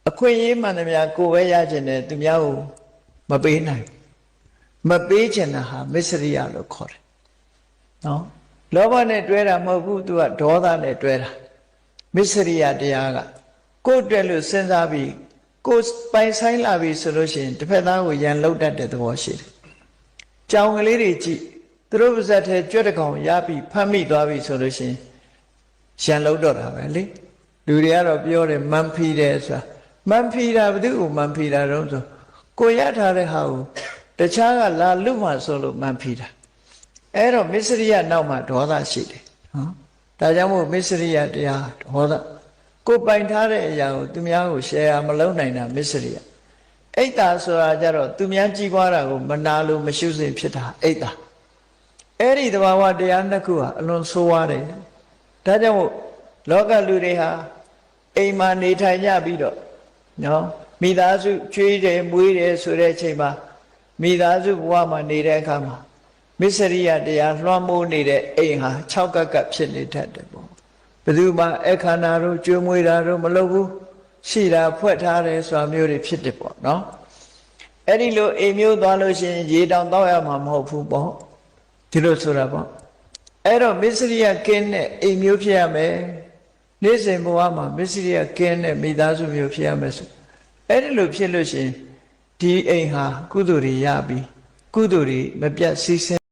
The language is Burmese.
အခွင့်အရေးမှန်သမျှကိုယ်ပဲရခြင်းနဲ့သူများကိုမပေးနိုင်မပေးချင်တာဟာမစ္စရိယလို့ခေါ်တယ်နော်လောဘနဲ့တွဲတာမဟုတ်ဘူးသူကဒေါသနဲ့တွဲတာမစ္စရိယတရားကကိုယ်တွဲလို့စဉ်းစားပြီးကိုယ်ပိုင်ဆိုင်လာပြီဆိုလို့ရှိရင်တစ်ဖက်သားကိုရန်လုတ်တတ်တဲ့သဘောရှိတယ်ကြောင်ကလေးတွေကြည့်သူတို့ပါဇက်ထဲကြွက်တကောင်ရပြီးဖမ်းမိသွားပြီဆိုလို့ရှိရင်ရန်လုတ်တော့တာပဲလေလူတွေကတော့ပြောတယ်မန်ဖီတယ်ဆိုတာမန်ဖီတာဘယ်သူ့ကိုမန်ဖီတာတော့ဆိုကိုရထားတဲ့ဟာကိုတခြားကလာလွတ်မှဆိုလို့မန်ဖီတာအဲ့တော့မစ္စရိယနောက်မှာဒေါသရှိတယ်နော်ဒါကြောင့်မို့မစ္စရိယတရားဒေါသကိုပိုင်ထားတဲ့အရာကိုသူများကို share မလုပ်နိုင်တာမစ္စရိယအိတ်တာဆိုတာကြတော့သူများကြီးပွားတာကိုမနာလို့မရှုစိဖြစ်တာအိတ်တာအဲ့ဒီသဘာဝတရားနှစ်ခုဟာအလွန်ဆိုးဝါးတယ်ဒါကြောင့်မို့လောကလူတွေဟာအိမ်မှာနေထိုင်ကြပြီးတော့နော်မိသားစုကျွေးတယ်မွေးတယ်ဆိုတဲ့အချိန်မှာမိသားစုဘဝမှာနေတဲ့အခါမှာမစ္စရိယတရားလွှမ်းမိုးနေတဲ့အိမ်ဟာ6ကပ်ကပ်ဖြစ်နေတတ်တယ်ပေါ့ဘယ်သူမှအခန္ဓာတို့ကျွေးမွေးတာတို့မလုပ်ဘူးရှိတာဖွက်ထားတယ်ဆိုတာမျိုးတွေဖြစ်တယ်ပေါ့နော်အဲ့ဒီလိုအိမ်မျိုးသွားလို့ရှိရင်ရေတောင်တောက်ရမှာမဟုတ်ဘူးပေါ့ဒီလိုဆိုတာပေါ့အဲ့တော့မစ္စရိယကင်းတဲ့အိမ်မျိုးဖြစ်ရမယ်နေ့စဉ်ဘဝမှာမစ္စရိယကင်းတဲ့မိသားစုမျိုးဖြစ်ရမယ်ဆိုအဲ့ဒီလိုဖြစ်လို့ရှိရင်ဒီအိမ်ဟာကုသိုလ်တွေရပြီးကုသိုလ်တွေမပြတ်စီးဆင်း